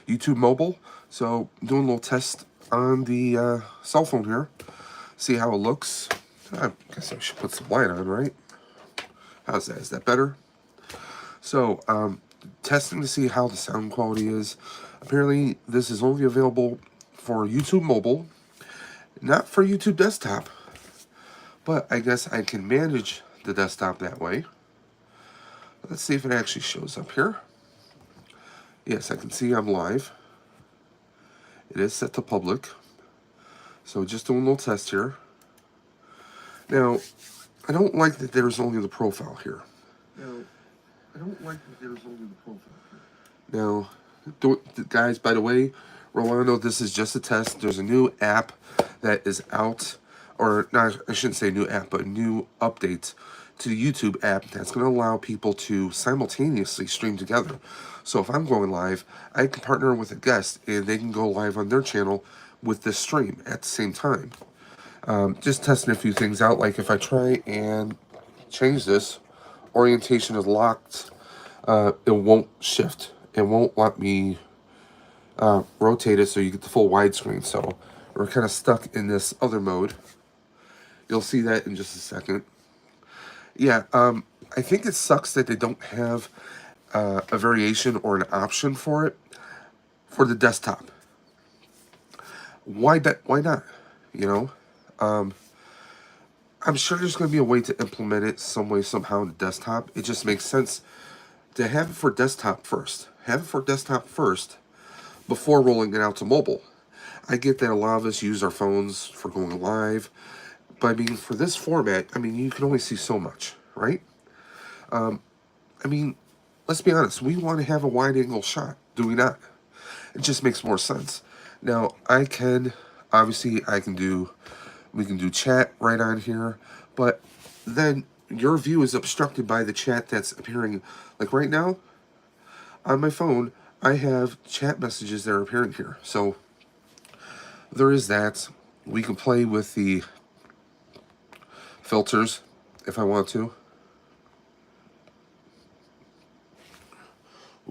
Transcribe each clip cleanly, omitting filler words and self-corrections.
YouTube mobile. So doing a little test on the cell phone here. See how it looks. I guess I should put some light on, right? How's that? Is that better? So, testing to see how the sound quality is. Apparently, this is only available for YouTube mobile, not for YouTube desktop. But I guess I can manage the desktop that way. Let's see if it actually shows up here. Yes, I can see I'm live. It is set to public. So just doing a little test here. Now, I don't like that there's only the profile here. Now, guys, by the way, Rolando, this is just a test. There's a new app that is out, or not, I shouldn't say new app, but a new update to the YouTube app that's going to allow people to simultaneously stream together. So if I'm going live, I can partner with a guest and they can go live on their channel with this stream at the same time. Just testing a few things out, like if I try and change this, orientation is locked, it won't shift. It won't let me rotate it so you get the full widescreen. So we're kind of stuck in this other mode. You'll see that in just a second. Yeah, I think it sucks that they don't have a variation or an option for it for the desktop. Why not? You know, I'm sure there's going to be a way to implement it some way, somehow in the desktop. It just makes sense to have it for desktop first. Have it for desktop first before rolling it out to mobile. I get that a lot of us use our phones for going live, but I mean, for this format, I mean, you can only see so much, right? I mean, let's be honest. We want to have a wide-angle shot, do we not? It just makes more sense. Now, obviously, we can do chat right on here, but then your view is obstructed by the chat that's appearing. Like right now, on my phone, I have chat messages that are appearing here. So there is that. We can play with the filters if I want to.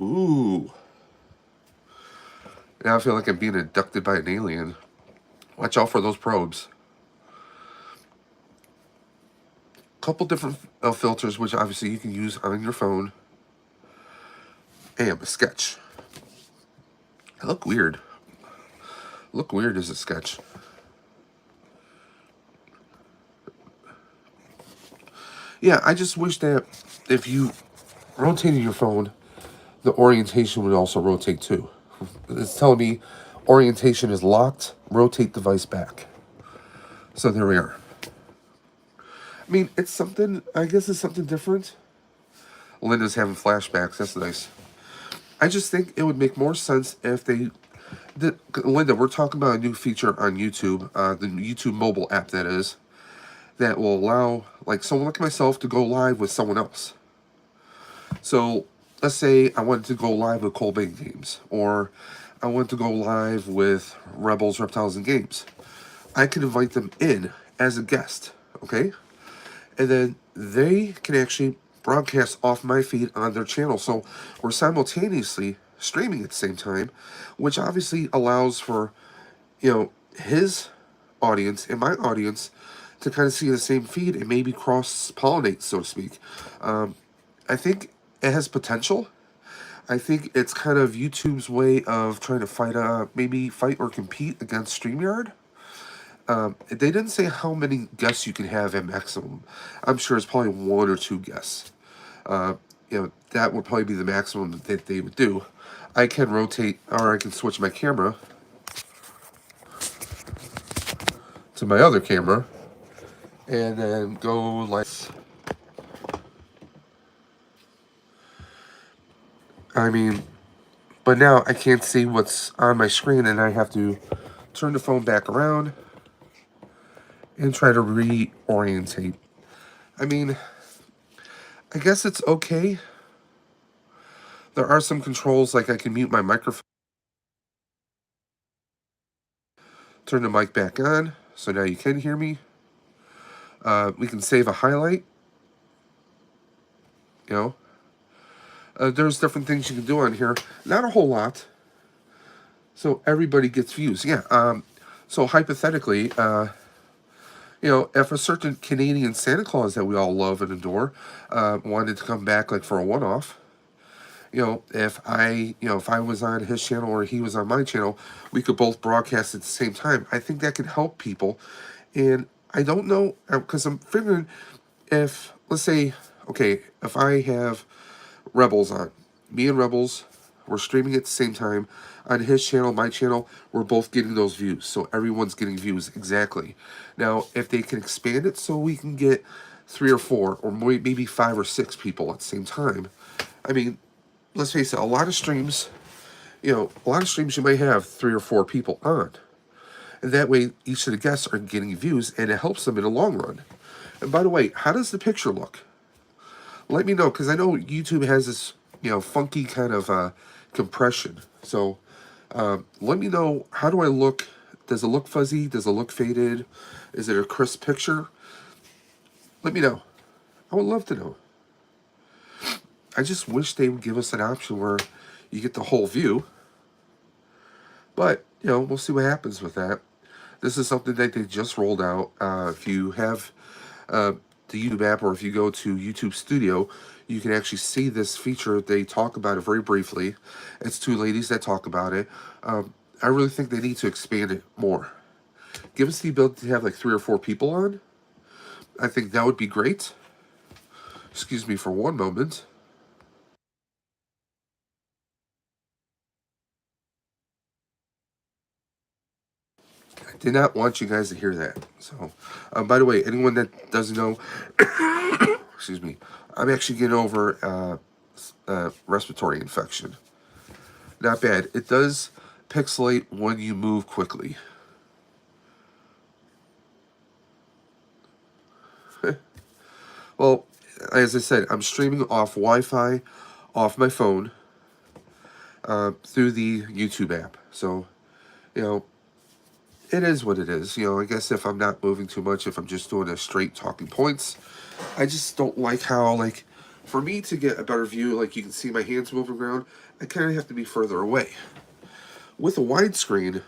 Ooh. Now I feel like I'm being abducted by an alien. Watch out for those probes. Couple different filters, which obviously you can use on your phone. And a sketch. I look weird. Look weird as a sketch. Yeah, I just wish that if you rotated your phone, the orientation would also rotate too. It's telling me orientation is locked, rotate device back. So there we are. I mean, it's something, I guess it's something different. Linda's having flashbacks, that's nice. I just think it would make more sense if they did. Linda, we're talking about a new feature on YouTube, the YouTube mobile app that is, that will allow, like, someone like myself to go live with someone else. So, let's say I wanted to go live with Colbane Games, or I want to go live with Rebels, Reptiles, and Games. I can invite them in as a guest, okay? And then they can actually broadcast off my feed on their channel. So we're simultaneously streaming at the same time, which obviously allows for, his audience and my audience to kind of see the same feed and maybe cross-pollinate, so to speak. I think it has potential. I think it's kind of YouTube's way of trying to maybe fight or compete against StreamYard. They didn't say how many guests you can have at maximum. I'm sure it's probably 1 or 2 guests. That would probably be the maximum that they would do. I can rotate, or I can switch my camera to my other camera, and then go like, I mean, but now I can't see what's on my screen, and I have to turn the phone back around and try to reorientate. I mean, I guess it's okay. There are some controls, like I can mute my microphone, turn the mic back on, so now you can hear me. We can save a highlight. There's different things you can do on here. Not a whole lot. So everybody gets views. Yeah. So hypothetically, if a certain Canadian Santa Claus that we all love and adore wanted to come back like for a one-off, if I was on his channel or he was on my channel, we could both broadcast at the same time. I think that could help people. And I don't know, because I'm figuring if, let's say, okay, if I have Rebels on, me and Rebels, we're streaming at the same time on his channel, my channel, we're both getting those views. So everyone's getting views, exactly. Now, if they can expand it so we can get 3 or 4 or maybe 5 or 6 people at the same time, I mean, let's face it, a lot of streams you might have 3 or 4 people on. And that way, each of the guests are getting views, and it helps them in the long run. And by the way, how does the picture look? Let me know, because I know YouTube has this, funky kind of compression. So let me know, how do I look? Does it look fuzzy? Does it look faded? Is it a crisp picture? Let me know. I would love to know. I just wish they would give us an option where you get the whole view. But, we'll see what happens with that. This is something that they just rolled out. If you have the YouTube app, or if you go to YouTube Studio, you can actually see this feature. They talk about it very briefly. It's 2 ladies that talk about it. I really think they need to expand it more. Give us the ability to have like 3 or 4 people on. I think that would be great. Excuse me for one moment. I did not want you guys to hear that. So, by the way, anyone that doesn't know, excuse me, I'm actually getting over respiratory infection. Not bad. It does pixelate when you move quickly. Well, as I said, I'm streaming off Wi-Fi, off my phone, through the YouTube app. So, it is what it is. I guess if I'm not moving too much, if I'm just doing a straight talking points, I just don't like how, like, for me to get a better view, like you can see my hands moving around, I kind of have to be further away. With a widescreen,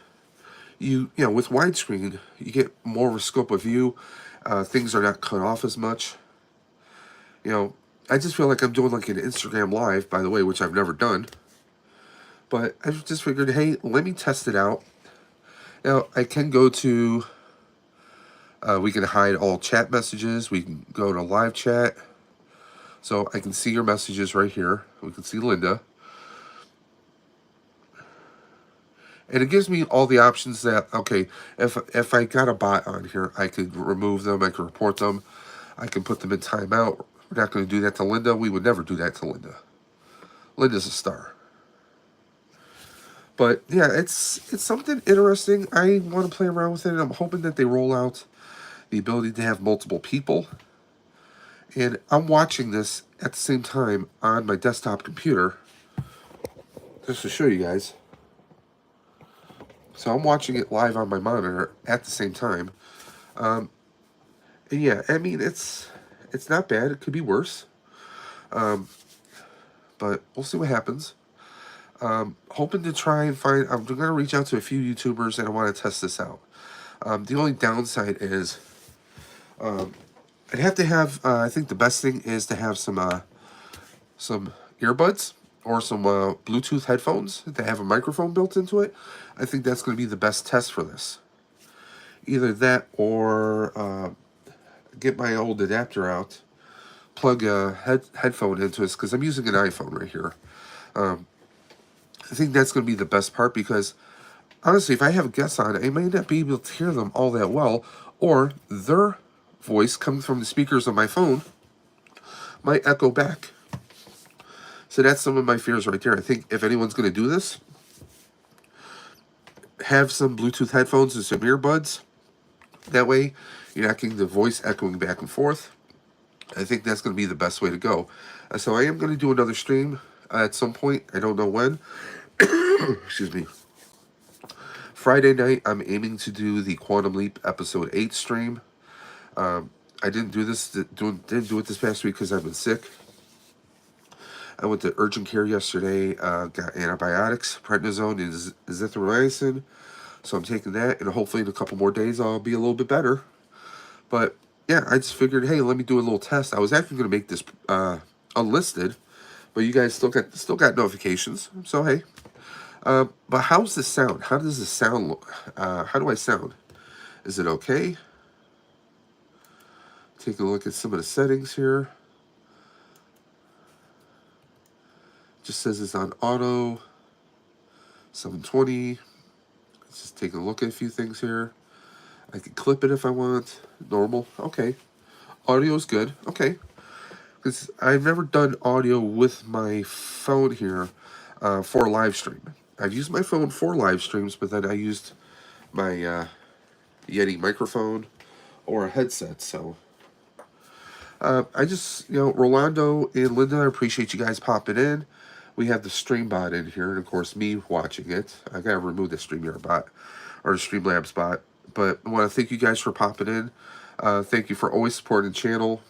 with widescreen, you get more of a scope of view. Things are not cut off as much. I just feel like I'm doing like an Instagram live, by the way, which I've never done. But I just figured, hey, let me test it out. Now, I can go to, we can hide all chat messages. We can go to live chat. So I can see your messages right here. We can see Linda. And it gives me all the options that, okay, if I got a bot on here, I could remove them, I could report them, I can put them in timeout. We're not going to do that to Linda. We would never do that to Linda. Linda's a star. But yeah, it's something interesting. I want to play around with it. I'm hoping that they roll out the ability to have multiple people. And I'm watching this at the same time on my desktop computer, just to show you guys. So I'm watching it live on my monitor at the same time. And yeah, I mean, it's not bad. It could be worse. But we'll see what happens. Hoping to try and find, I'm going to reach out to a few YouTubers and I want to test this out. The only downside is, I'd have to have, I think the best thing is to have some earbuds or some Bluetooth headphones that have a microphone built into it. I think that's going to be the best test for this. Either that or get my old adapter out, plug a headphone into it, because I'm using an iPhone right here. I think that's going to be the best part, because honestly, if I have guests on, I may not be able to hear them all that well, or their voice coming from the speakers on my phone might echo back. So that's some of my fears right there. I think if anyone's going to do this, have some Bluetooth headphones and some earbuds. That way, you're not getting the voice echoing back and forth. I think that's going to be the best way to go. So I am going to do another stream at some point. I don't know when. Excuse me. Friday night, I'm aiming to do the Quantum Leap episode 8 stream. I didn't do it this past week because I've been sick. I went to urgent care yesterday, got antibiotics, prednisone and zithromycin. So I'm taking that, and hopefully in a couple more days I'll be a little bit better. But yeah, I just figured, hey, let me do a little test. I was actually going to make this unlisted, but you guys still got notifications. So hey, but how's this sound? How does this sound look? How do I sound? Is it okay? Take a look at some of the settings here. Just says it's on auto, 720. Let's just take a look at a few things here. I can clip it if I want. Normal. Okay. Audio is good. Okay. Because I've never done audio with my phone here for a live stream. I've used my phone for live streams, but then I used my Yeti microphone or a headset. So I just, Rolando and Linda, I appreciate you guys popping in. We have the stream bot in here, and of course me watching it. I gotta remove the StreamYard bot or the Streamlabs bot. But I want to thank you guys for popping in. Thank you for always supporting the channel.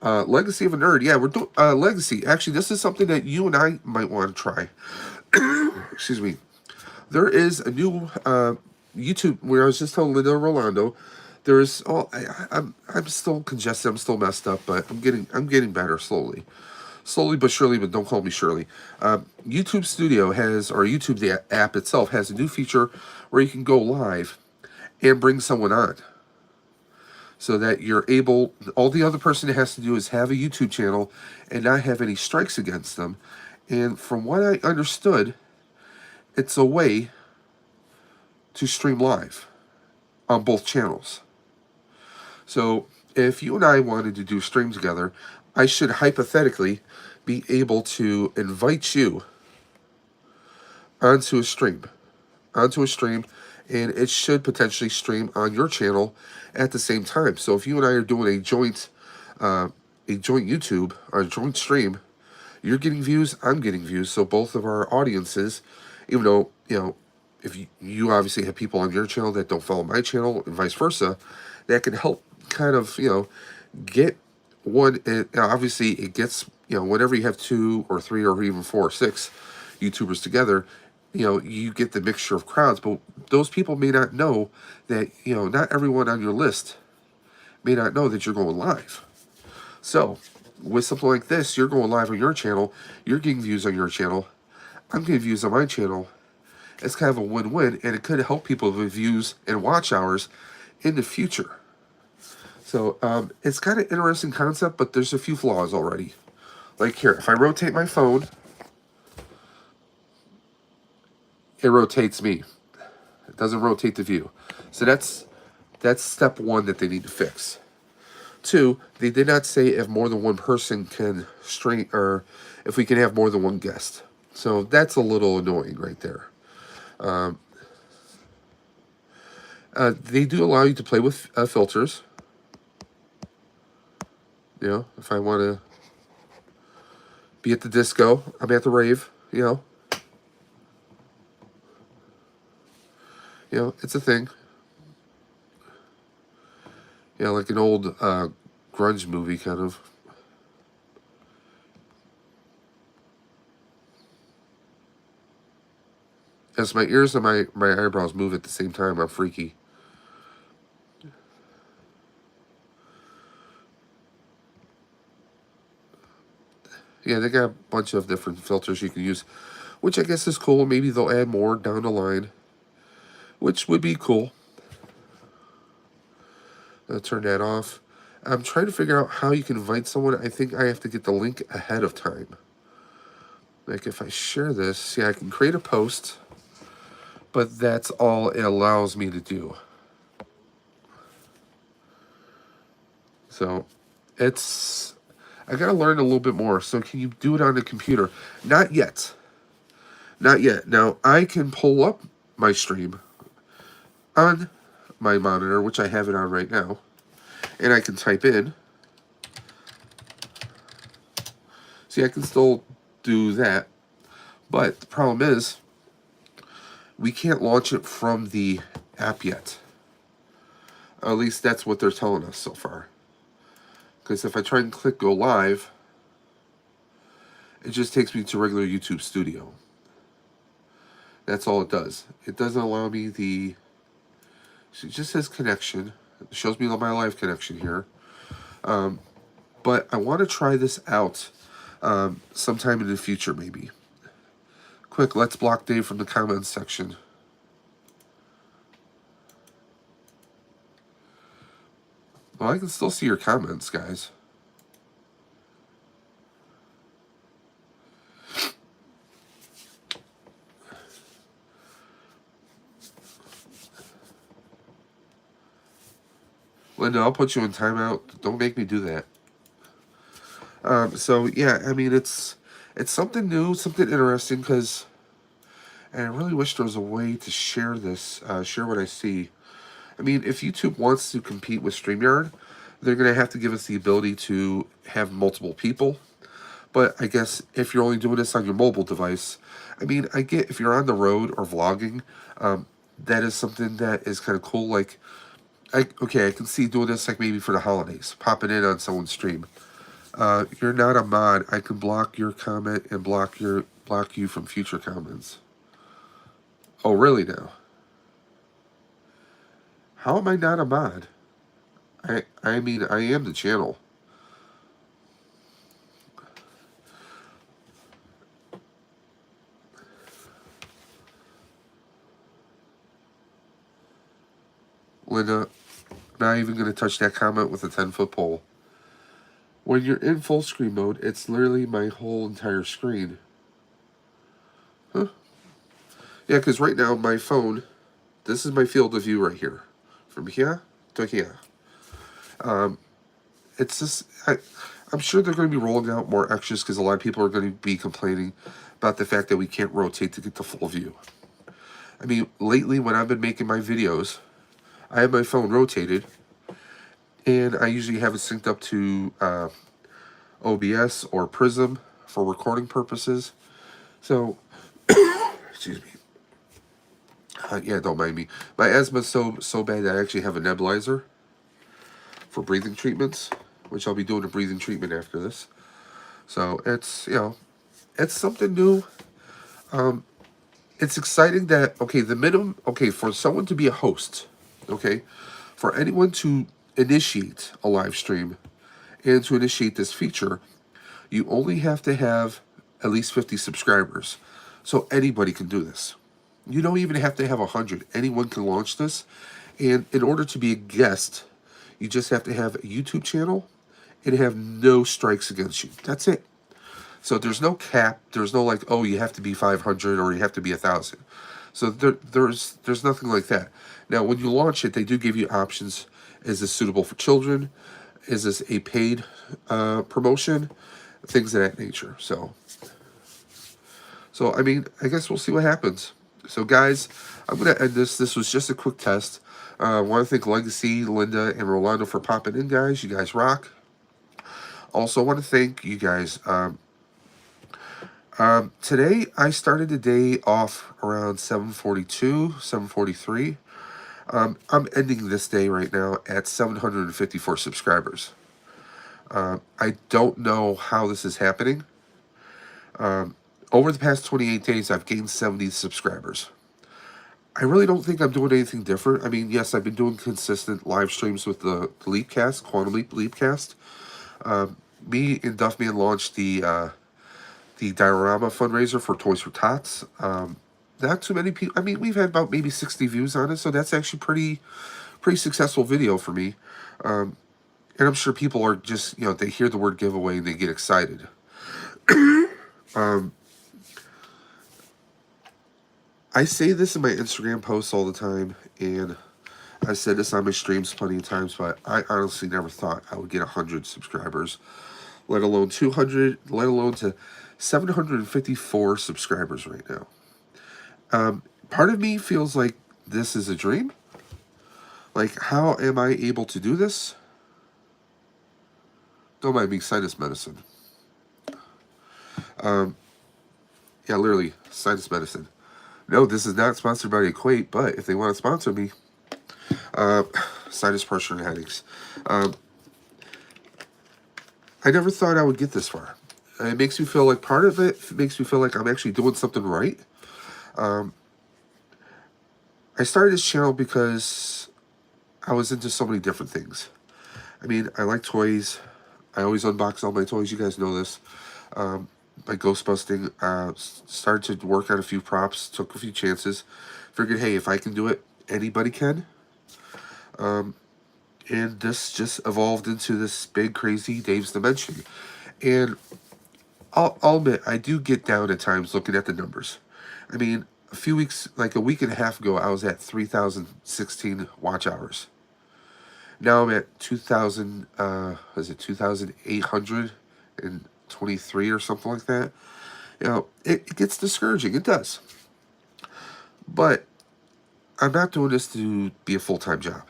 Legacy of a Nerd. Yeah, we're doing Legacy. Actually, this is something that you and I might want to try. Excuse me. There is a new YouTube where I was just telling Linda and Rolando. There's I'm still congested. I'm still messed up, but I'm getting better slowly. Slowly but surely, but don't call me Shirley. YouTube Studio has, or YouTube the app itself has a new feature where you can go live and bring someone on. So that you're able, all the other person has to do is have a YouTube channel and not have any strikes against them. And from what I understood, it's a way to stream live on both channels. So if you and I wanted to do streams together, I should hypothetically be able to invite you onto a stream, and it should potentially stream on your channel at the same time. So if you and I are doing a joint YouTube or a joint stream, you're getting views, I'm getting views. So both of our audiences, even though, if you obviously have people on your channel that don't follow my channel and vice versa, that can help kind of, get one. Obviously it gets, whenever you have 2 or 3 or even 4 or 6 YouTubers together, you get the mixture of crowds, but those people may not know that, not everyone on your list may not know that you're going live. So with something like this, you're going live on your channel, you're getting views on your channel, I'm getting views on my channel. It's kind of a win-win, and it could help people with views and watch hours in the future. So it's kind of interesting concept, but there's a few flaws already. Like here, if I rotate my phone, it rotates me. It doesn't rotate the view. So that's step 1 that they need to fix. 2, they did not say if more than one person can stream, or if we can have more than one guest. So that's a little annoying right there. They do allow you to play with filters. If I want to be at the disco, I'm at the rave, it's a thing. Like an old grunge movie, kind of. As my ears and my eyebrows move at the same time, I'm freaky. Yeah, they got a bunch of different filters you can use, which I guess is cool. Maybe they'll add more down the line, which would be cool. I'll turn that off. I'm trying to figure out how you can invite someone. I think I have to get the link ahead of time. Like if I share this, I can create a post, but that's all it allows me to do. So I gotta learn a little bit more. So can you do it on the computer? Not yet. Not yet. Now, I can pull up my stream on my monitor, which I have it on right now, and I can type in. See, I can still do that, but the problem is we can't launch it from the app yet. At least that's what they're telling us so far. Because if I try and click go live, It just takes me to regular YouTube Studio. That's all it does. It doesn't allow me the... It just says connection. It shows me my live connection here. But I want to try this out sometime in the future, maybe. Quick, let's block Dave from the comments section. Well, I can still see your comments, guys. Linda, I'll put you in timeout. Don't make me do that. So, yeah, I mean, it's something new, something interesting, because... And I really wish there was a way to share this, share what I see. I mean, if YouTube wants to compete with StreamYard, they're going to have to give us the ability to have multiple people. But I guess if you're only doing this on your mobile device, I mean, I get if you're on the road or vlogging, that is something that is kind of cool. Like, I can see doing this like maybe for the holidays, popping in on someone's stream. You're not a mod. I can block your comment and block you from future comments. Oh, really now? How am I not a mod? I mean, I am the channel. Linda, not even going to touch that comment with a 10-foot pole. When you're in full screen mode, it's literally my whole entire screen. Huh? Yeah, because right now, my phone, this is my field of view right here. From here to here. It's just, I'm sure they're going to be rolling out more extras because a lot of people are going to be complaining about the fact that we can't rotate to get the full view. I mean, lately when I've been making my videos, I have my phone rotated, and I usually have it synced up to OBS or Prism for recording purposes. So, excuse me. Yeah, don't mind me. My asthma's so bad that I actually have a nebulizer for breathing treatments, which I'll be doing a breathing treatment after this. So it's, you know, it's something new. It's exciting that, okay, the minimum, okay, for someone to be a host, okay, for anyone to initiate a live stream and to initiate this feature, you only have to have at least 50 subscribers. So anybody can do this. You don't even have to have 100. Anyone can launch this. And in order to be a guest, you just have to have a YouTube channel and have no strikes against you. That's it. So there's no cap. There's no like, oh, you have to be 500 or you have to be 1,000. So there's nothing like that. Now, when you launch it, they do give you options. Is this suitable for children? Is this a paid promotion? Things of that nature. So I mean, I guess we'll see what happens. So, guys, I'm going to end this. This was just a quick test. I want to thank Legacy, Linda, and Rolando for popping in, guys. You guys rock. Also, I want to thank you guys. Today, I started the day off around 7:42, 7:43. I'm ending this day right now at 754 subscribers. I don't know how this is happening. Over the past 28 days, I've gained 70 subscribers. I really don't think I'm doing anything different. I mean, yes, I've been doing consistent live streams with the Leapcast, Quantum Leap Leapcast. Me and Duffman launched the Diorama fundraiser for Toys for Tots. Not too many people. I mean, we've had about maybe 60 views on it, so that's actually pretty successful video for me. And I'm sure people are just, you know, they hear the word giveaway and they get excited. I say this in my Instagram posts all the time, and I said this on my streams plenty of times, but I honestly never thought I would get 100 subscribers, let alone 200, let alone to 754 subscribers right now. Part of me feels like this is a dream. Like, how am I able to do this? Don't mind me, sinus medicine. Yeah, literally, sinus medicine. No, this is not sponsored by Equate, but if they want to sponsor me, sinus pressure and headaches. I never thought I would get this far. It makes me feel like part of it makes me feel like I'm actually doing something right. I started this channel because I was into so many different things. I mean, I like toys. I always unbox all my toys. You guys know this. My ghost busting. Started to work on a few props. Took a few chances. Figured, hey, if I can do it, anybody can. And this just evolved into this big, crazy Dave's Dimension. And I'll admit, I do get down at times looking at the numbers. I mean, a few weeks, like a week and a half ago, I was at 3,016 watch hours. Now I'm at 2,000, is it 2,823 or something like that? You know, it gets discouraging. It does. But I'm not doing this to be a full-time job.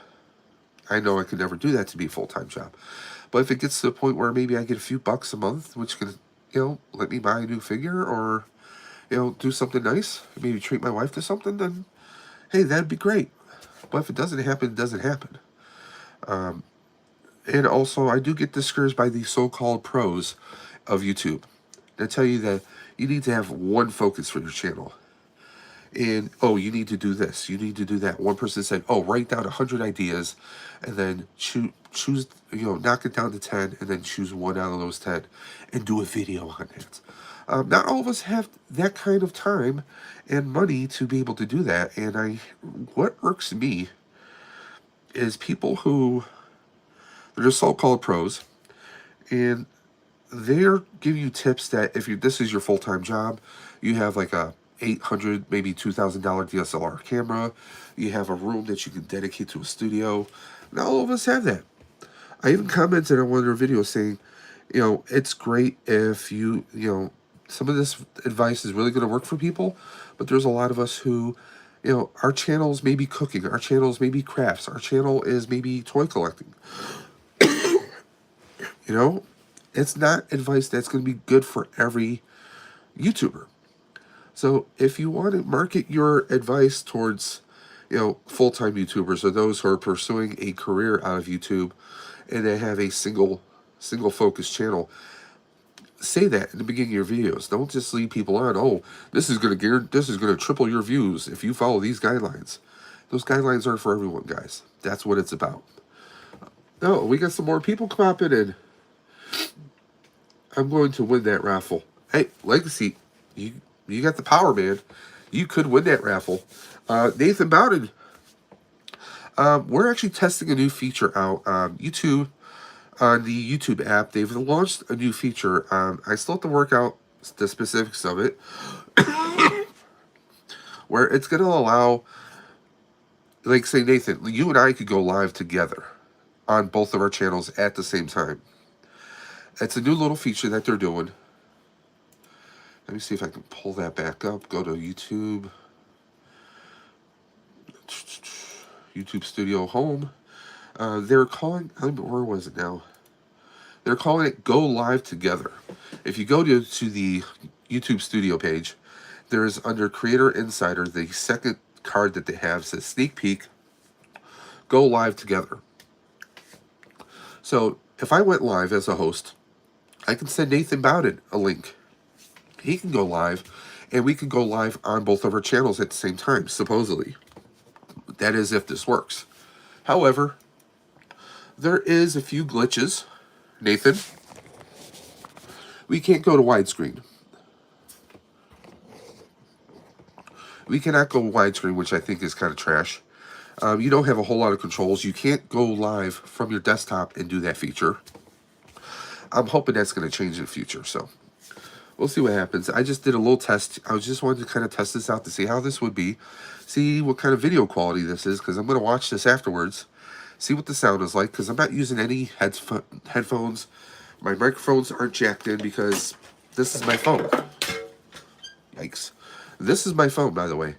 I know I could never do that to be a full-time job. But if it gets to the point where maybe I get a few bucks a month, which can, you know, let me buy a new figure or, you know, do something nice, maybe treat my wife to something, then, hey, that'd be great. But if it doesn't happen, it doesn't happen. And also, I do get discouraged by the so-called pros of YouTube. They tell you that you need to have one focus for your channel. And, oh, you need to do this. You need to do that. One person said, oh, write down 100 ideas and then choose, you know, knock it down to 10 and then choose one out of those 10 and do a video on it. Not all of us have that kind of time and money to be able to do that. And what irks me is people who, they're so-called pros, and they're giving you tips that if this is your full-time job, you have like a $800, maybe $2,000 DSLR camera, you have a room that you can dedicate to a studio. Not all of us have that. I even commented on one of their videos saying, you know, it's great if you know, some of this advice is really going to work for people, but there's a lot of us who, you know, our channels may be cooking, our channels may be crafts, our channel is maybe toy collecting. You know, it's not advice that's going to be good for every YouTuber. So if you want to market your advice towards, you know, full-time YouTubers or those who are pursuing a career out of YouTube and they have a single focus channel, say that in the beginning of your videos. Don't just lead people on, oh, this is going to triple your views if you follow these guidelines. Those guidelines aren't for everyone, guys. That's what it's about. No, we got some more people popping in. I'm going to win that raffle. Hey, Legacy, you got the power, man. You could win that raffle. Nathan Bowden. We're actually testing a new feature out on YouTube. On the YouTube app, they've launched a new feature. I still have to work out the specifics of it. Where it's going to allow, like, say, Nathan, you and I could go live together on both of our channels at the same time. It's a new little feature that they're doing. Let me see if I can pull that back up. Go to YouTube. YouTube Studio Home. They're calling, where was it now? They're calling it Go Live Together. If you go to the YouTube Studio page, there's under Creator Insider, the second card that they have says Sneak Peek, Go Live Together. So if I went live as a host, I can send Nathan Bowden a link. He can go live, and we can go live on both of our channels at the same time, supposedly. That is if this works. However, there is a few glitches. Nathan, we can't go to widescreen. We cannot go widescreen, which I think is kind of trash. You don't have a whole lot of controls. You can't go live from your desktop and do that feature. I'm hoping that's going to change in the future, so we'll see what happens. I just did a little test. I just wanted to kind of test this out to see how this would be, see what kind of video quality this is, because I'm going to watch this afterwards, see what the sound is like, because I'm not using any headphones. My microphones aren't jacked in because this is my phone. Yikes. This is my phone, by the way.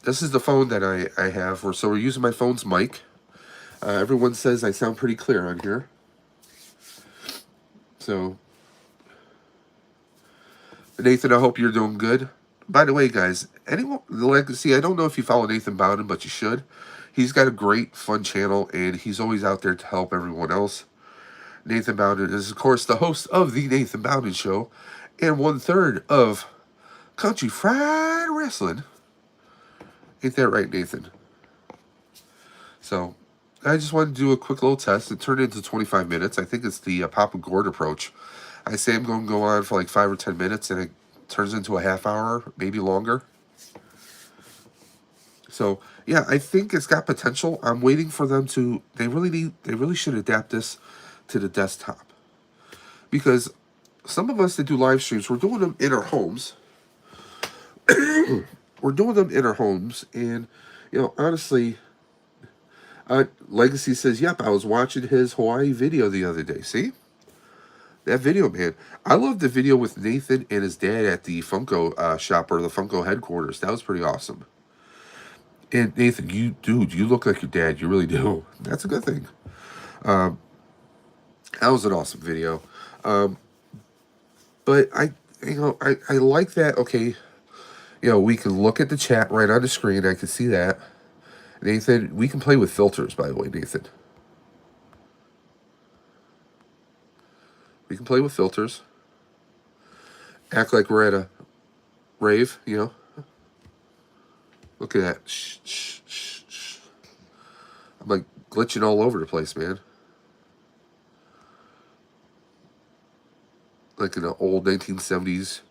This is the phone that I have, so we're using my phone's mic. Everyone says I sound pretty clear on here. So, Nathan, I hope you're doing good. By the way, guys, anyone, Legacy, I don't know if you follow Nathan Bowden, but you should. He's got a great, fun channel, and he's always out there to help everyone else. Nathan Bowden is, of course, the host of The Nathan Bowden Show and 1/3 of Country Fried Wrestling. Ain't that right, Nathan? So, I just wanted to do a quick little test. It turned into 25 minutes. I think it's the Papa Gord approach. I say I'm going to go on for like 5 or 10 minutes, and it turns into a half hour, maybe longer. So, yeah, I think it's got potential. I'm waiting for them to... They really should adapt this to the desktop. Because some of us that do live streams, we're doing them in our homes. We're doing them in our homes, and, you know, honestly... Legacy says, yep, I was watching his Hawaii video the other day. See? That video, man. I love the video with Nathan and his dad at the Funko shop, or the Funko headquarters. That was pretty awesome. And Nathan, you look like your dad. You really do. That's a good thing. That was an awesome video. But I like that. Okay, you know, we can look at the chat right on the screen. I can see that. Nathan, we can play with filters, by the way, Nathan. We can play with filters. Act like we're at a rave, you know. Look at that. Shh, shh, shh, shh. I'm like glitching all over the place, man. Like in an old 1970s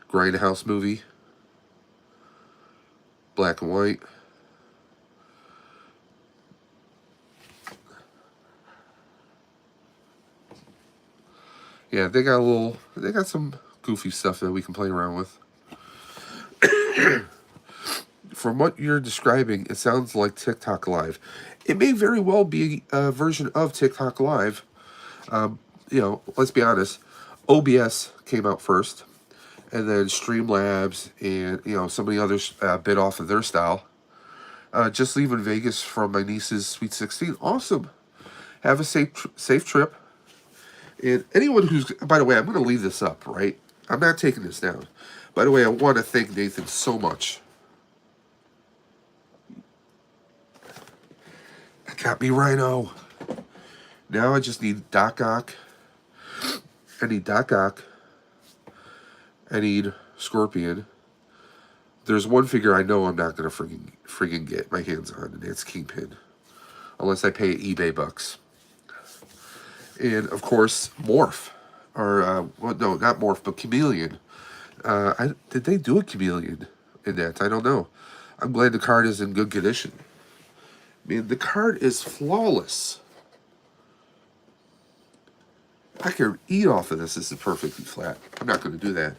grindhouse movie. Black and white. Yeah, they got some goofy stuff that we can play around with. From what you're describing, it sounds like TikTok Live. It may very well be a version of TikTok Live. You know, let's be honest. OBS came out first, and then Streamlabs and, you know, some of the others bit off of their style. Just leaving Vegas from my niece's Sweet 16. Awesome. Have a safe trip. And anyone who's, by the way, I'm going to leave this up, right? I'm not taking this down. By the way, I want to thank Nathan so much. I got me Rhino. Now I just need Doc Ock. I need Doc Ock. I need Scorpion. There's one figure I know I'm not going to friggin' get my hands on, and that's Kingpin. Unless I pay eBay bucks. And, of course, Morph. Or, well, no, not Morph, but Chameleon. Did they do a Chameleon in that? I don't know. I'm glad the card is in good condition. Man, the card is flawless. I can eat off of this. This is perfectly flat. I'm not going to do that.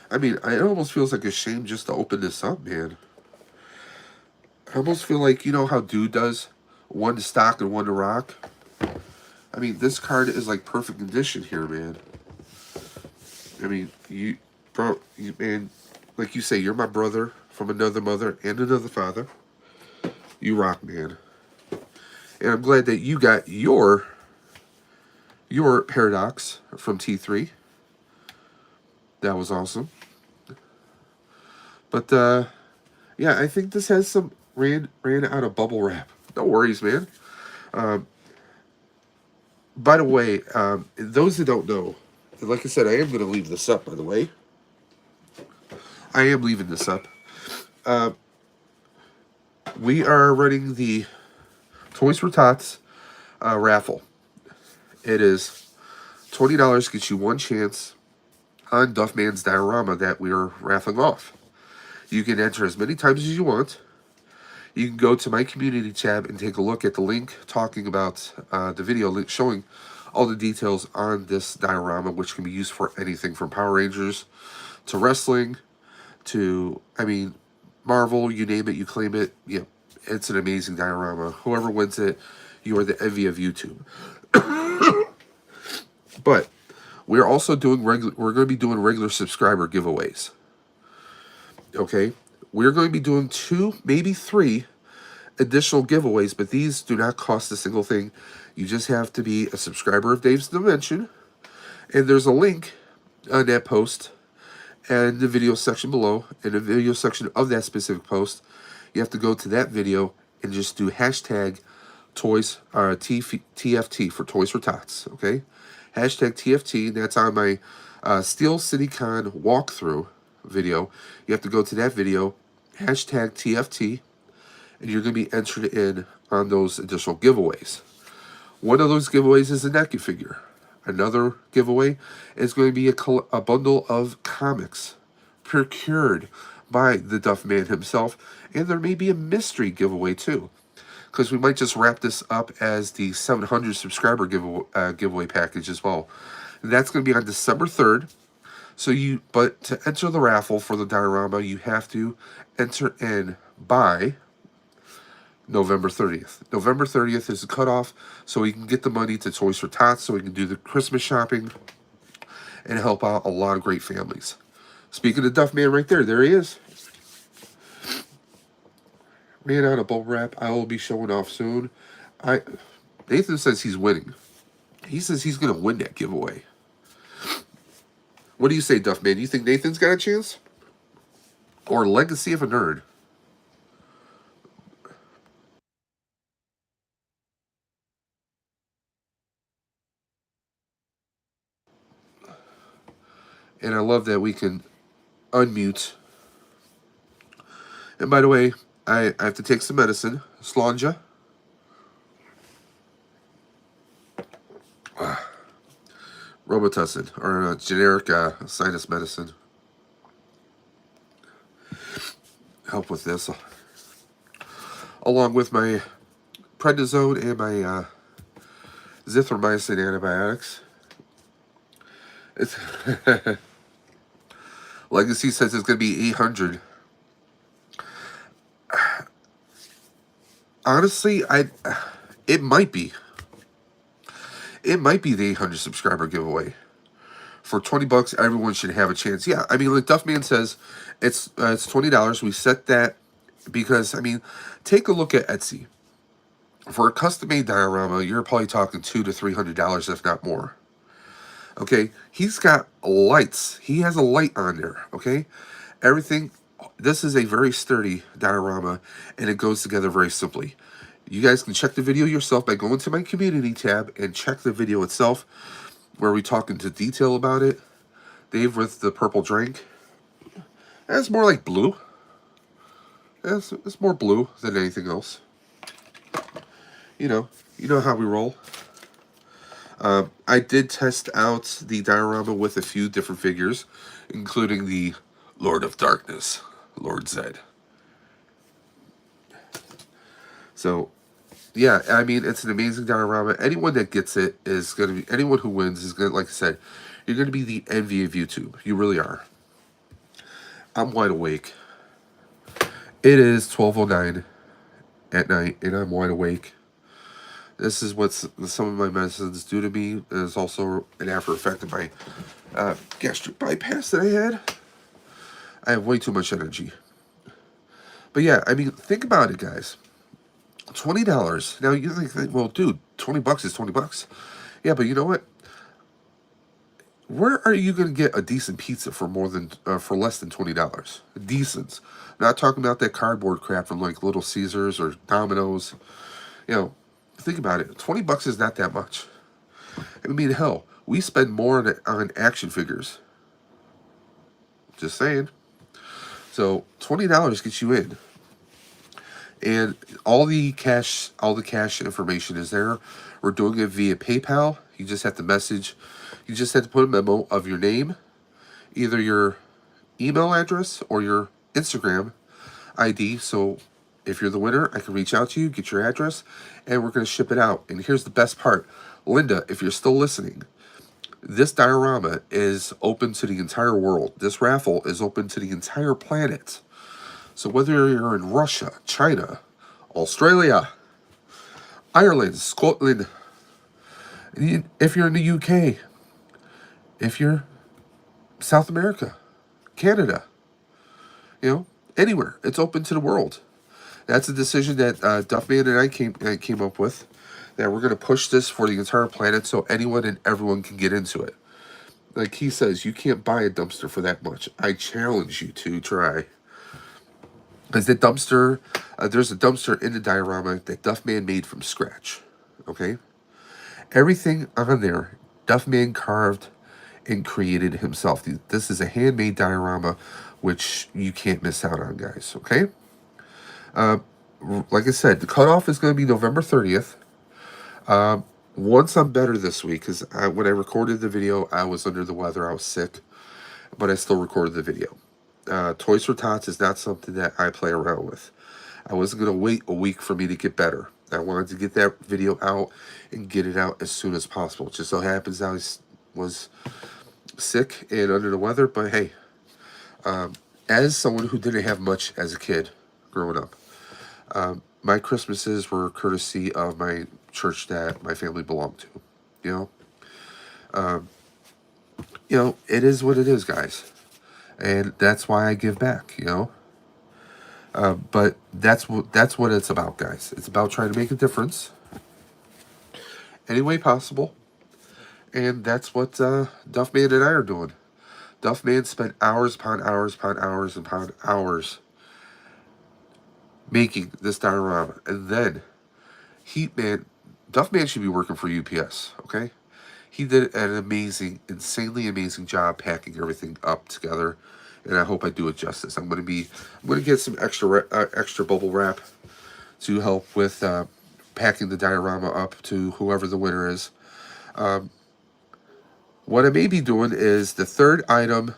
I mean, it almost feels like a shame just to open this up, man. I almost feel like, you know how Dude does? One to stock and one to rock. I mean, this card is like perfect condition here, man. I mean, man, like you say, you're my brother from another mother and another father. You rock, man. And I'm glad that you got your Paradox from T3. That was awesome. But, yeah, I think this has some, ran out of bubble wrap. No worries, man. By the way, those that don't know, like I said, I am going to leave this up, by the way. I am leaving this up. We are running the Toys for Tots raffle. It is $20, gets you one chance on Duffman's diorama that we are raffling off. You can enter as many times as you want. You can go to my community tab and take a look at the link talking about the video link showing all the details on this diorama, which can be used for anything from Power Rangers to wrestling to, I mean, Marvel, you name it, you claim it. Yeah, it's an amazing diorama. Whoever wins it, you are the envy of YouTube. But we're also doing we're going to be doing regular subscriber giveaways. Okay? We're going to be doing 2, maybe 3 additional giveaways, but these do not cost a single thing. You just have to be a subscriber of Dave's Dimension. And there's a link on that post and the video section below. In the video section of that specific post, you have to go to that video and just do hashtag TFT for Toys for Tots, okay? Hashtag TFT, that's on my Steel City Con walkthrough video. You have to go to that video, hashtag TFT, and you're going to be entered in on those additional giveaways. One of those giveaways is a naked figure. Another giveaway is going to be a bundle of comics procured by the Duff Man himself, and there may be a mystery giveaway too, because we might just wrap this up as the 700 subscriber giveaway package as well. And that's going to be on December 3rd. But to enter the raffle for the diorama, you have to enter in by November 30th. November 30th is the cutoff, so we can get the money to Toys for Tots, so we can do the Christmas shopping and help out a lot of great families. Speaking of Duff Man right there he is. Ran out of bubble wrap. I will be showing off soon. Nathan says he's winning. He says he's going to win that giveaway. What do you say, Duff Man? You think Nathan's got a chance? Or Legacy of a Nerd? And I love that we can unmute. And by the way, I have to take some medicine. Slanja. Robitussin, or generic sinus medicine. Help with this. Along with my prednisone and my zithromycin antibiotics. It's Legacy says it's going to be 800. Honestly, it might be. It might be the 800 subscriber giveaway. For $20, everyone should have a chance. Yeah, I mean, like Duff Man says, it's $20. We set that because, I mean, take a look at Etsy. For a custom-made diorama, you're probably talking $200 to $300, if not more. Okay, he's got lights. He has a light on there, okay? Everything, this is a very sturdy diorama, and it goes together very simply. You guys can check the video yourself by going to my community tab and check the video itself, where we talk into detail about it. Dave with the purple drink. That's more like blue. It's more blue than anything else. You know how we roll. I did test out the diorama with a few different figures, including the Lord of Darkness, Lord Zed. So, yeah, I mean, it's an amazing diorama. Anyone that gets it is going to be, anyone who wins is going to, like I said, you're going to be the envy of YouTube. You really are. I'm wide awake. It is 12:09 at night, and I'm wide awake. This is what some of my medicines do to me. There's also an after effect of my gastric bypass that I had. I have way too much energy. But yeah, I mean, think about it, guys. $20. Now, you think, well, dude, $20 is $20. Yeah, but you know what? Where are you going to get a decent pizza for for less than $20? Decent. Not talking about that cardboard crap from like Little Caesars or Domino's. You know, think about it. $20 is not that much. I mean, hell, we spend more on action figures. Just saying. So $20 gets you in. And all the cash information is there. We're doing it via PayPal. You just have to message. You just have to put a memo of your name, either your email address or your Instagram ID. So if you're the winner, I can reach out to you, get your address, and we're going to ship it out. And here's the best part. Linda, if you're still listening, this diorama is open to the entire world. This raffle is open to the entire planet. So whether you're in Russia, China, Australia, Ireland, Scotland, if you're in the UK, if you're South America, Canada, anywhere, it's open to the world. That's a decision that Duffman and I came up with, that we're going to push this for the entire planet so anyone and everyone can get into it. Like he says, you can't buy a dumpster for that much. I challenge you to try. Because the dumpster, there's a dumpster in the diorama that Duffman made from scratch. Okay? Everything on there, Duffman carved and created himself. This is a handmade diorama, which you can't miss out on, guys. Okay? Like I said, the cutoff is going to be November 30th. Once I'm better this week, because when I recorded the video, I was under the weather. I was sick, but I still recorded the video. Toys for Tots is not something that I play around with. I wasn't going to wait a week for me to get better. I wanted to get that video out and get it out as soon as possible. It just so happens I was sick and under the weather, but hey, as someone who didn't have much as a kid growing up, my Christmases were courtesy of my church that my family belonged to. You know, it is what it is, guys, and that's why I give back. But that's what it's about, guys. It's about trying to make a difference any way possible, and that's what Duffman and I are doing. Duffman spent hours upon hours upon hours upon hours making this diorama, and then Duffman should be working for UPS. Okay, he did an amazing, insanely amazing job packing everything up together, and I hope I do it justice. I'm gonna get some extra bubble wrap to help with packing the diorama up to whoever the winner is. What I may be doing is the third item,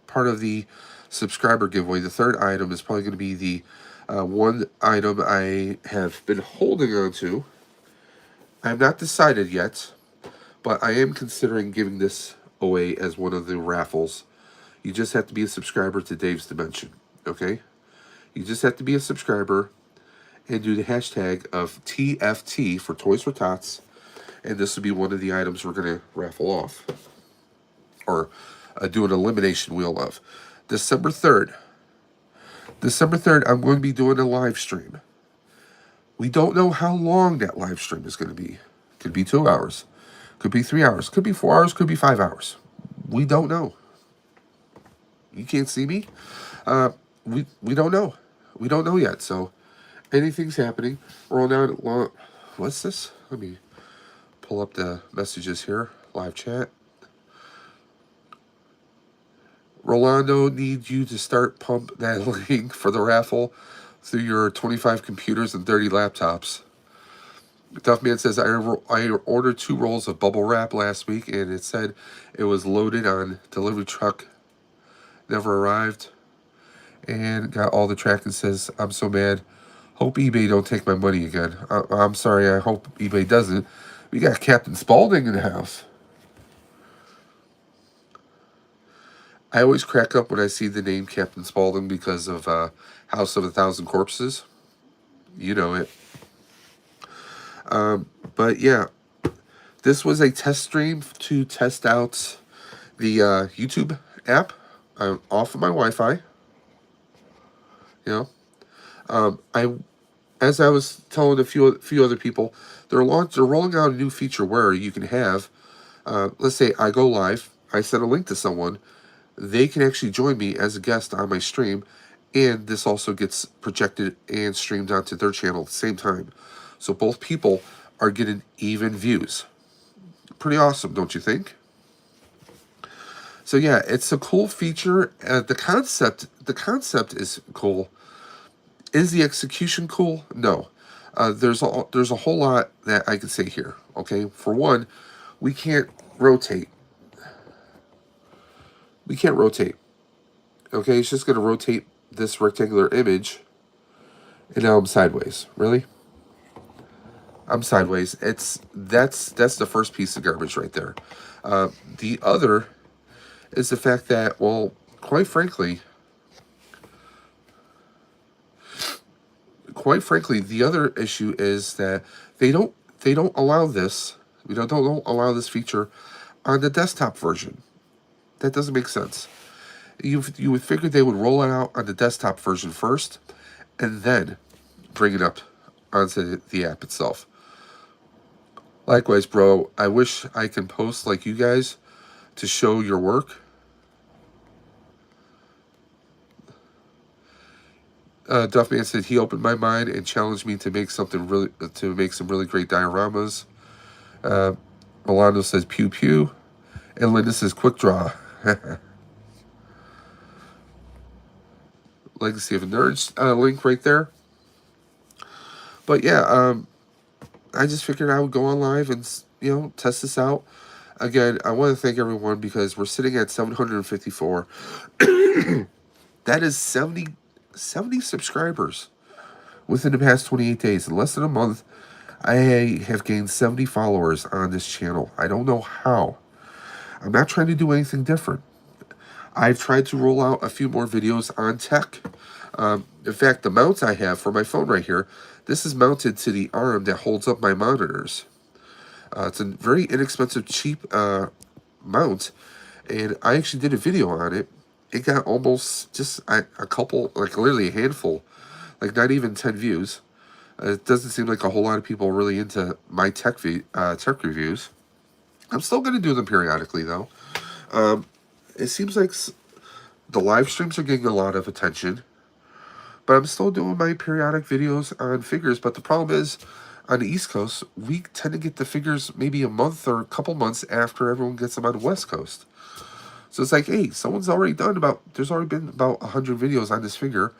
part of the subscriber giveaway. The third item is probably going to be the one item I have been holding on to. I have not decided yet, but I am considering giving this away as one of the raffles. You just have to be a subscriber to Dave's Dimension, okay? You just have to be a subscriber and do the hashtag of TFT for Toys for Tots, and this will be one of the items we're going to raffle off, or do an elimination wheel of. December 3rd, I'm going to be doing a live stream. We don't know how long that live stream is going to be. Could be 2 hours. Could be 3 hours. Could be 4 hours. Could be 5 hours. We don't know. You can't see me. We don't know. We don't know yet. So anything's happening. Roll out. What's this? Let me pull up the messages here. Live chat. Rolando needs you to start pump that link for the raffle through your 25 computers and 30 laptops. Duffman says, I ordered 2 rolls of bubble wrap last week, and it said it was loaded on delivery truck. Never arrived. And got all the tracking. Says, I'm so mad. Hope eBay don't take my money again. I'm sorry. I hope eBay doesn't. We got Captain Spaulding in the house. I always crack up when I see the name Captain Spaulding because of House of a Thousand Corpses. You know it. But yeah, this was a test stream to test out the YouTube app. I'm off of my Wi-Fi. As I was telling a few other people, they're rolling out a new feature where you can have, let's say I go live, I send a link to someone, they can actually join me as a guest on my stream, and this also gets projected and streamed onto their channel at the same time. So both people are getting even views. Pretty awesome, don't you think? So yeah, it's a cool feature. The concept is cool. Is the execution cool? No. There's a whole lot that I can say here. Okay, for one, we can't rotate. Okay, it's just going to rotate this rectangular image, and now I'm sideways. Really? I'm sideways. That's the first piece of garbage right there. The other is the fact that, well, quite frankly, the other issue is that they don't allow this. We don't allow this feature on the desktop version. That doesn't make sense. You would figure they would roll it out on the desktop version first, and then bring it up onto the app itself. Likewise, bro, I wish I can post like you guys to show your work. Duffman said he opened my mind and challenged me to make some really great dioramas. Rolando says pew pew, and Linda says quick draw. Legacy of a Nerd link right there. But yeah, I just figured I would go on live and test this out. Again, I want to thank everyone because we're sitting at 754. That is 70 subscribers within the past 28 days. In less than a month, I have gained 70 followers on this channel. I don't know how. I'm not trying to do anything different. I've tried to roll out a few more videos on tech. In fact, the mounts I have for my phone right here, this is mounted to the arm that holds up my monitors. It's a very inexpensive, cheap mount, and I actually did a video on it. It got almost just a couple, like literally a handful, like not even 10 views. It doesn't seem like a whole lot of people are really into my tech reviews. I'm still going to do them periodically, though. It seems like the live streams are getting a lot of attention, but I'm still doing my periodic videos on figures. But the problem is, on the East Coast, we tend to get the figures maybe a month or a couple months after everyone gets them on the West Coast. So it's like, hey, there's already been about 100 videos on this figure.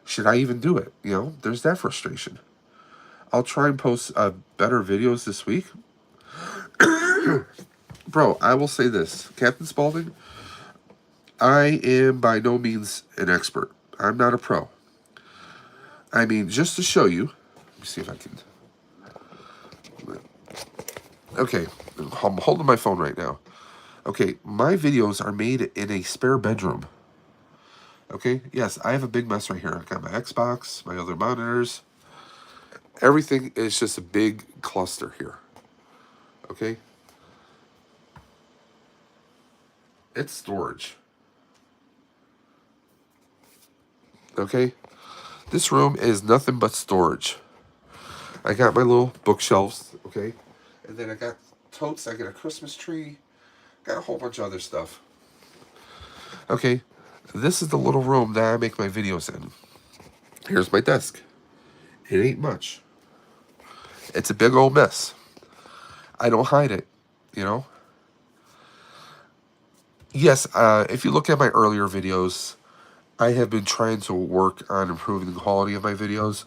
Should I even do it? There's that frustration. I'll try and post better videos this week. Bro, I will say this. Captain Spaulding, I am by no means an expert. I'm not a pro. I mean, just to show you, let me see if I can. Okay, I'm holding my phone right now. Okay, my videos are made in a spare bedroom. Okay, yes, I have a big mess right here. I got my Xbox, my other monitors. Everything is just a big cluster here. Okay? It's storage. Okay? This room is nothing but storage. I got my little bookshelves, okay? And then I got totes, I got a Christmas tree, got a whole bunch of other stuff. Okay, this is the little room that I make my videos in. Here's my desk. It ain't much. It's a big old mess. I don't hide it, Yes, if you look at my earlier videos, I have been trying to work on improving the quality of my videos.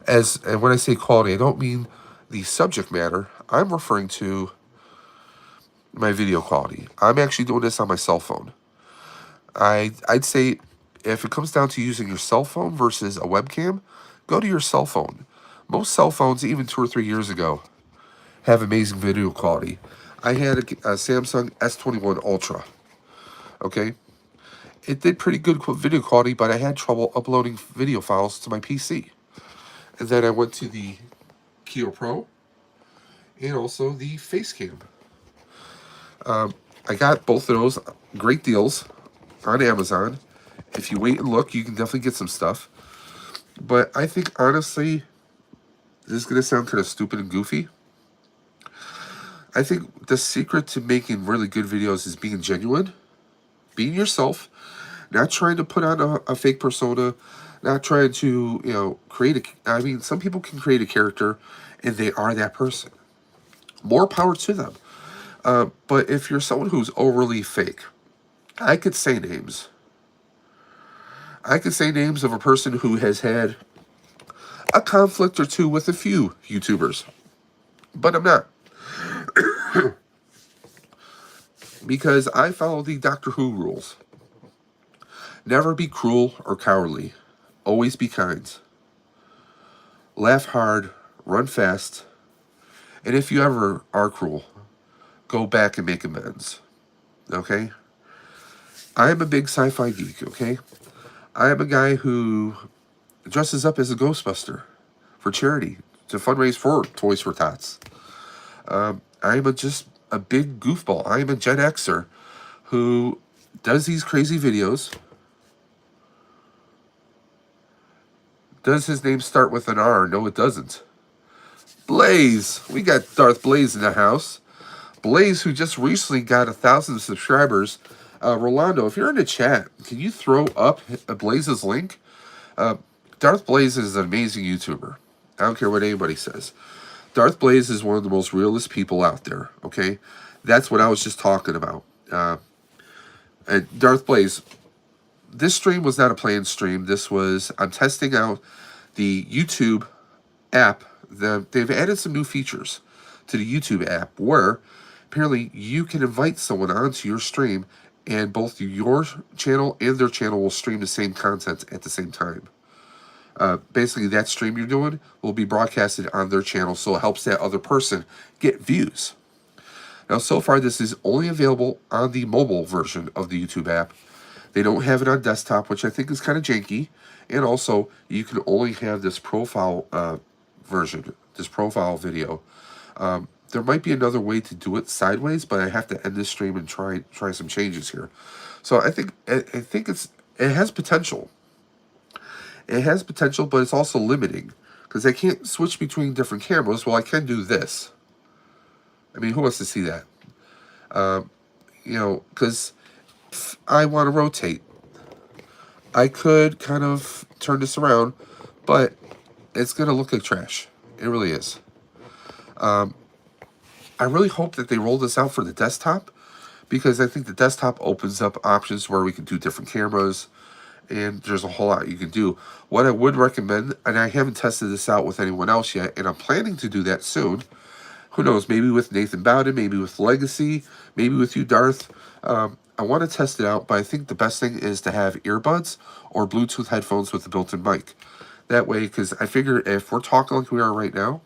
And when I say quality, I don't mean the subject matter. I'm referring to my video quality. I'm actually doing this on my cell phone. I'd say if it comes down to using your cell phone versus a webcam, go to your cell phone. Most cell phones, even 2 or 3 years ago, have amazing video quality. I had a Samsung S21 Ultra. Okay? It did pretty good video quality, but I had trouble uploading video files to my PC. And then I went to the Keo Pro and also the Facecam. I got both of those great deals on Amazon. If you wait and look, you can definitely get some stuff. But I think, honestly, this is going to sound kind of stupid and goofy. I think the secret to making really good videos is being genuine, being yourself, not trying to put on a fake persona, not trying to, I mean, some people can create a character and they are that person. More power to them. But if you're someone who's overly fake, I could say names. I could say names of a person who has had a conflict or two with a few YouTubers. But I'm not. Because I follow the Doctor Who rules. Never be cruel or cowardly. Always be kind. Laugh hard. Run fast. And if you ever are cruel, go back and make amends. Okay? I am a big sci-fi geek, okay? I am a guy who dresses up as a Ghostbuster for charity to fundraise for Toys for Tots. I am just a big goofball. I am a Gen Xer who does these crazy videos. Does his name start with an R? No, it doesn't. Blaze. We got Darth Blaze in the house. Blaze, who just recently got 1,000 subscribers. Rolando, if you're in the chat, can you throw up Blaze's link? Darth Blaze is an amazing YouTuber. I don't care what anybody says. Darth Blaze is one of the most realist people out there, okay? That's what I was just talking about. And Darth Blaze, this stream was not a planned stream. I'm testing out the YouTube app. They've added some new features to the YouTube app where apparently you can invite someone onto your stream and both your channel and their channel will stream the same content at the same time. Basically, that stream you're doing will be broadcasted on their channel, so it helps that other person get views. Now, so far, this is only available on the mobile version of the YouTube app. They don't have it on desktop, which I think is kind of janky. And also, you can only have this profile version, this profile video. There might be another way to do it sideways, but I have to end this stream and try some changes here. So I think it has potential. It has potential, but it's also limiting because I can't switch between different cameras. Well, I can do this. I mean, who wants to see that? Because if I want to rotate, I could kind of turn this around, but it's going to look like trash. It really is. I really hope that they roll this out for the desktop because I think the desktop opens up options where we can do different cameras and there's a whole lot you can do. What I would recommend, and I haven't tested this out with anyone else yet, and I'm planning to do that soon. Who knows, maybe with Nathan Bowden, maybe with Legacy, maybe with you, Darth. I want to test it out, but I think the best thing is to have earbuds or Bluetooth headphones with a built-in mic. That way, because I figure if we're talking like we are right now,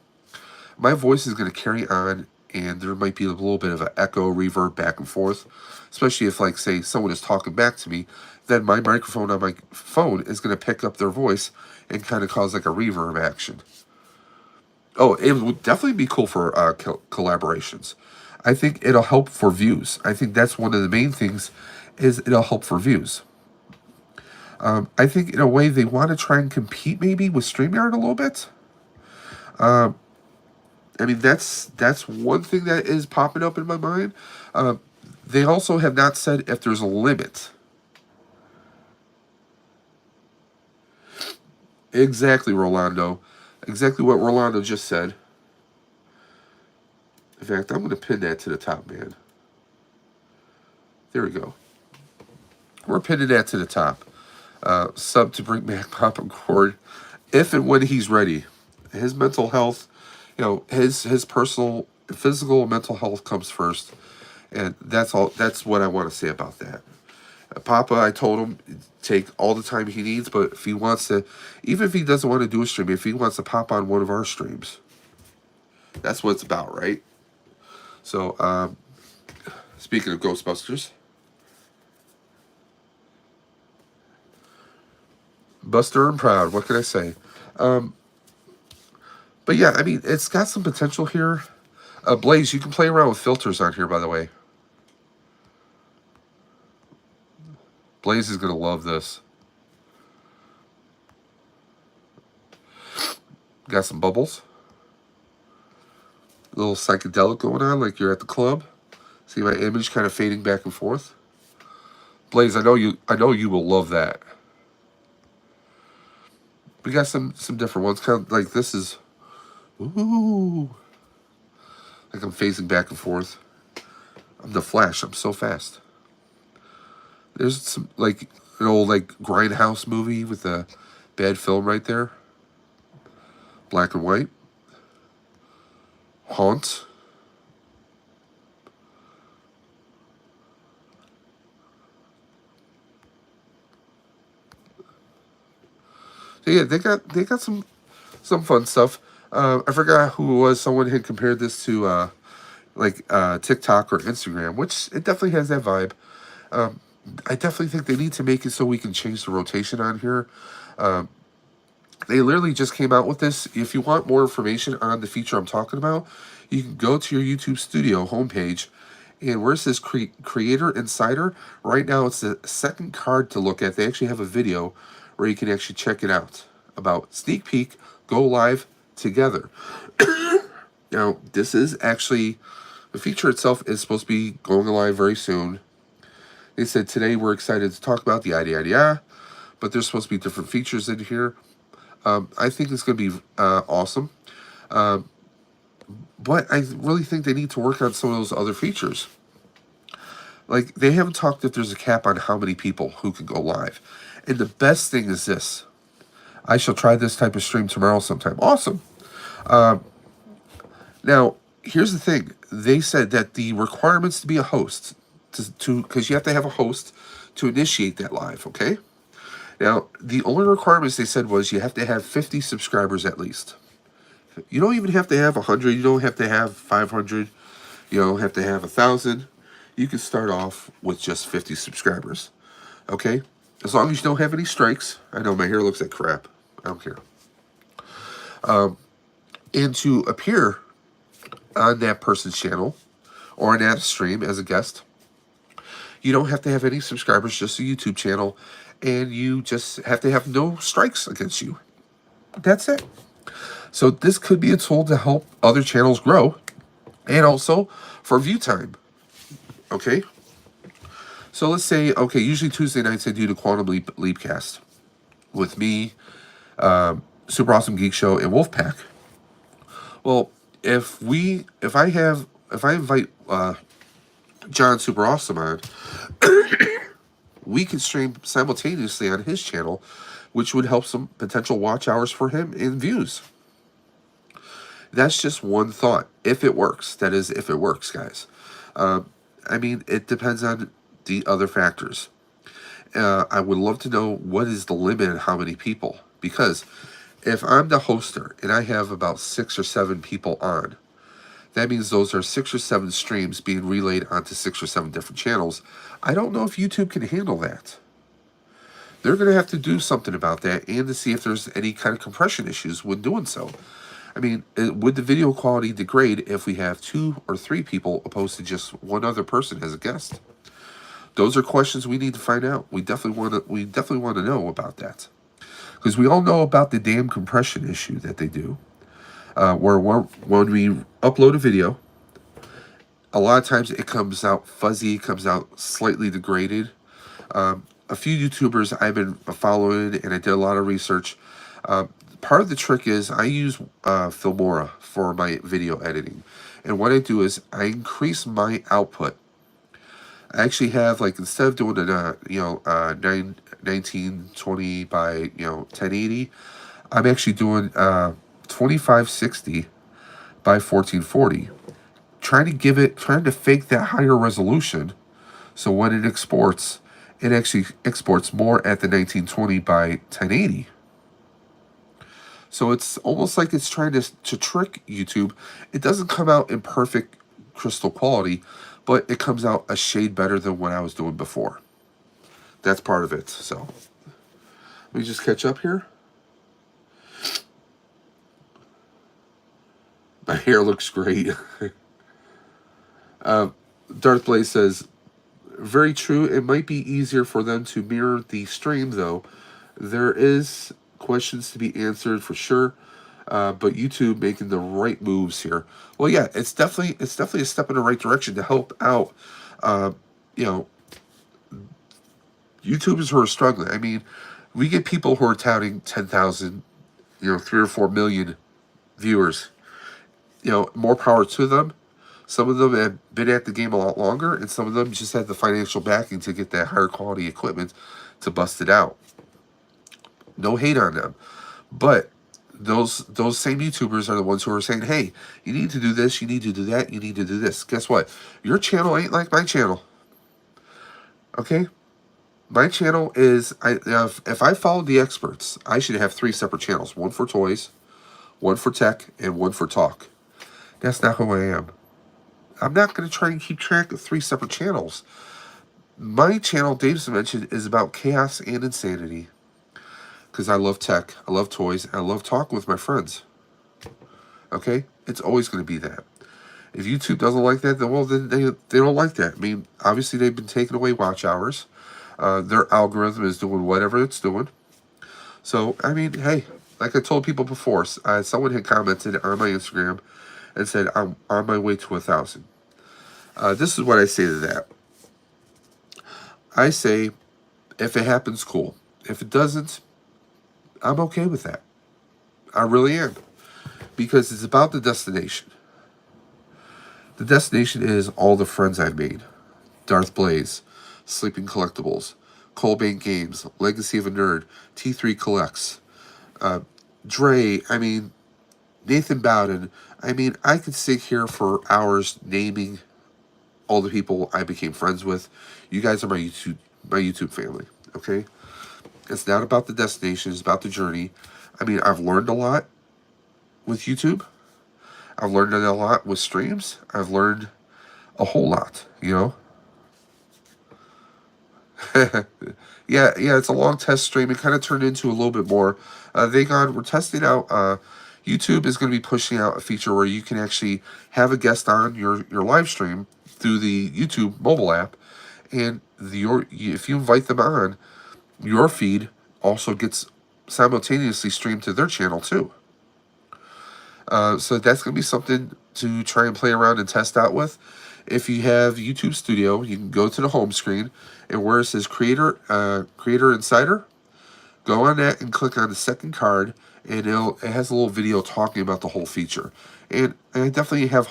my voice is going to carry on, and there might be a little bit of an echo, reverb back and forth, especially if, like, say, someone is talking back to me, then my microphone on my phone is going to pick up their voice and kind of cause like a reverb action. Oh, it would definitely be cool for collaborations. I think it'll help for views. I think that's one of the main things is it'll help for views. I think in a way they want to try and compete maybe with StreamYard a little bit. I mean, that's one thing that is popping up in my mind. They also have not said if there's a limit. Exactly, Rolando. Exactly what Rolando just said. In fact, I'm going to pin that to the top, man. There we go. We're pinning that to the top. Sub to bring back Papa Cord if and when he's ready. His mental health, his personal, physical and mental health comes first. And that's all. That's what I want to say about that. Papa, I told him, take all the time he needs, but if he wants to, even if he doesn't want to do a stream, if he wants to pop on one of our streams, that's what it's about, right? So, speaking of Ghostbusters, Buster and Proud, what can I say? But yeah, I mean, it's got some potential here. Blaze, you can play around with filters on here, by the way. Blaze is going to love this. Got some bubbles. A little psychedelic going on, like you're at the club. See my image kind of fading back and forth. Blaze, I know you will love that. We got some different ones. Kind of like this is, ooh, like I'm phasing back and forth. I'm the Flash. I'm so fast. There's some like an old like Grindhouse movie with a bad film right there. Black and white. Haunt. So yeah, they got some fun stuff. I forgot who it was. Someone had compared this to TikTok or Instagram, which it definitely has that vibe. I definitely think they need to make it so we can change the rotation on here. They literally just came out with this. If you want more information on the feature I'm talking about, you can go to your YouTube Studio homepage. And where's this Creator Insider? Right now, it's the second card to look at. They actually have a video where you can actually check it out about sneak peek, go live together. Now, this is actually, the feature itself is supposed to be going live very soon. They said today we're excited to talk about the idea, but there's supposed to be different features in here. I think it's going to be awesome. But I really think they need to work on some of those other features. Like, they haven't talked if there's a cap on how many people who can go live. And the best thing is this. I shall try this type of stream tomorrow sometime. Awesome. Now, here's the thing. They said that the requirements to be a host, because you have to have a host to initiate that live, okay? Now, the only requirements they said was you have to have 50 subscribers at least. You don't even have to have 100. You don't have to have 500. You don't have to have 1,000. You can start off with just 50 subscribers, okay? As long as you don't have any strikes. I know my hair looks like crap. I don't care. And to appear on that person's channel or on that stream as a guest, you don't have to have any subscribers, just a YouTube channel, and you just have to have no strikes against you. That's it. So this could be a tool to help other channels grow, and also for view time. Okay? So let's say, okay, usually Tuesday nights I do the Quantum Leap cast with me, Super Awesome Geek Show, and Wolfpack. Well, if I invite John Super Awesome on, we can stream simultaneously on his channel, which would help some potential watch hours for him and views. That's just one thought. If it works, that is, if it works, guys. I mean, it depends on the other factors. I would love to know what is the limit on how many people. Because if I'm the hoster and I have about 6 or 7 people on, that means those are 6 or 7 streams being relayed onto 6 or 7 different channels. I don't know if YouTube can handle that. They're going to have to do something about that and to see if there's any kind of compression issues when doing so. I mean, would the video quality degrade if we have 2 or 3 people opposed to just one other person as a guest? Those are questions we need to find out. We definitely want to know about that, because we all know about the damn compression issue that they do, where when we upload a video, a lot of times it comes out fuzzy, comes out slightly degraded. A few YouTubers I've been following, and I did a lot of research. Part of the trick is I use Filmora for my video editing. And what I do is I increase my output. I actually have, like, instead of doing it, 1920 by, 1080, I'm actually doing 2560 by 1440. Trying to fake that higher resolution. So when it exports, it actually exports more at the 1920 by 1080. So it's almost like it's trying to trick YouTube. It doesn't come out in perfect crystal quality, but it comes out a shade better than what I was doing before. That's part of it. So let me just catch up here. My hair looks great. Darth Blaze says, very true. It might be easier for them to mirror the stream, though. There is questions to be answered for sure, but YouTube making the right moves here. Well, yeah, it's definitely a step in the right direction to help out, YouTubers who are struggling. I mean, we get people who are touting 10,000, 3 or 4 million viewers. More power to them. Some of them have been at the game a lot longer, and some of them just had the financial backing to get that higher quality equipment to bust it out. No hate on them. But those same YouTubers are the ones who are saying, hey, you need to do this, you need to do that, you need to do this. Guess what? Your channel ain't like my channel. Okay? My channel is, if I followed the experts, I should have 3 separate channels. One for toys, one for tech, and one for talk. That's not who I am. I'm not going to try and keep track of 3 separate channels. My channel, Dave's Dimension, is about chaos and insanity. Because I love tech, I love toys, and I love talking with my friends. Okay? It's always going to be that. If YouTube doesn't like that, then they don't like that. I mean, obviously they've been taking away watch hours. Their algorithm is doing whatever it's doing. So, I mean, hey, like I told people before, someone had commented on my Instagram and said, I'm on my way to 1,000. This is what I say to that. I say, if it happens, cool. If it doesn't, I'm okay with that. I really am. Because it's about the destination. The destination is all the friends I've made. Darth Blaze, Sleeping Collectibles, Coalbank Games, Legacy of a Nerd, T3 Collects, Dre, I mean, Nathan Bowden. I mean, I could sit here for hours naming all the people I became friends with. You guys are my YouTube family, okay? It's not about the destination, it's about the journey. I mean, I've learned a lot with YouTube. I've learned a lot with streams. I've learned a whole lot, you know? yeah, it's a long test stream. It kind of turned into a little bit more. We're testing out, YouTube is going to be pushing out a feature where you can actually have a guest on your live stream through the YouTube mobile app. And if you invite them on, your feed also gets simultaneously streamed to their channel too. So that's going to be something to try and play around and test out with. If you have YouTube Studio, you can go to the home screen, and where it says Creator Insider, go on that and click on the second card, and it has a little video talking about the whole feature. And I definitely have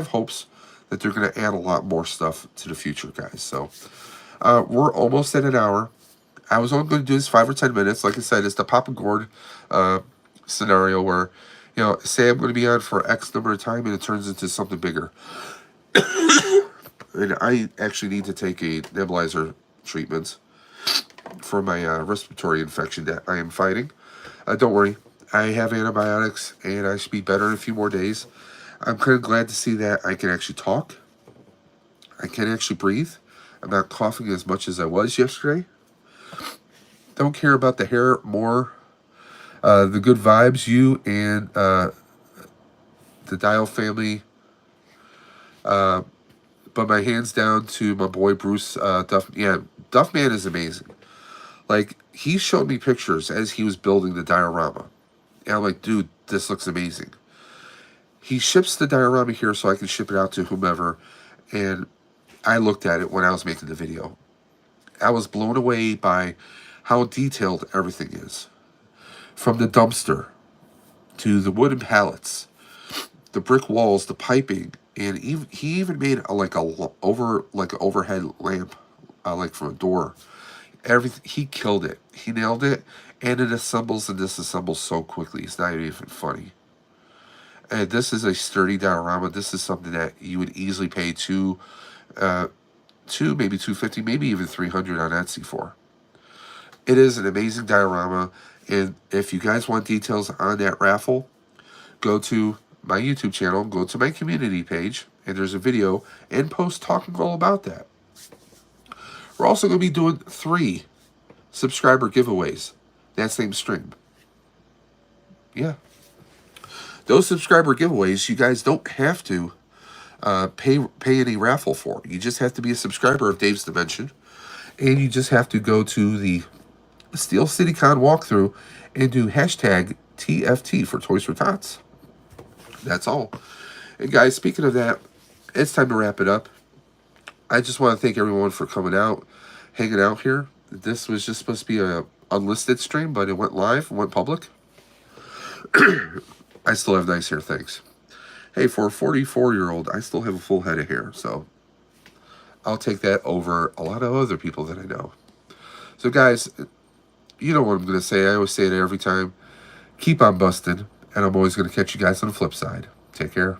hopes that they're going to add a lot more stuff to the future, guys. So we're almost at an hour. I was only going to do this 5 or 10 minutes. Like I said, it's the Papa Gourd scenario where, you know, say I'm going to be on for X number of time and it turns into something bigger. And I actually need to take a nebulizer treatment for my respiratory infection that I am fighting. Don't worry, I have antibiotics and I should be better in a few more days. I'm kind of glad to see that I can actually talk. I can actually breathe. I'm not coughing as much as I was yesterday. Don't care about the hair more. The good vibes, you and the Dial family. But my hands down to my boy Bruce Duff. Yeah, Duffman is amazing. Like, he showed me pictures as he was building the diorama. And I'm like, dude, this looks amazing. He ships the diorama here so I can ship it out to whomever. And I looked at it when I was making the video. I was blown away by how detailed everything is. From the dumpster to the wooden pallets, the brick walls, the piping, and he even made an overhead lamp, like from a door. Everything, he killed it. He nailed it, and it assembles and disassembles so quickly. It's not even funny. And this is a sturdy diorama. This is something that you would easily pay maybe $250, maybe even $300 on Etsy for. It is an amazing diorama, and if you guys want details on that raffle, go to my YouTube channel, go to my community page, and there's a video and post talking all about that. We're also going to be doing 3 subscriber giveaways that same stream. Yeah. Those subscriber giveaways, you guys don't have to pay any raffle for. You just have to be a subscriber of Dave's Dimension, and you just have to go to the Steel City Con walkthrough and do hashtag TFT for Toys for Tots. That's all. And guys, speaking of that, it's time to wrap it up. I just want to thank everyone for coming out, hanging out here. This was just supposed to be a unlisted stream, but it went live, went public. I still have nice hair, thanks. Hey, for a 44-year-old, I still have a full head of hair, so I'll take that over a lot of other people that I know. So guys, you know what I'm going to say. I always say it every time. Keep on busting, and I'm always going to catch you guys on the flip side. Take care.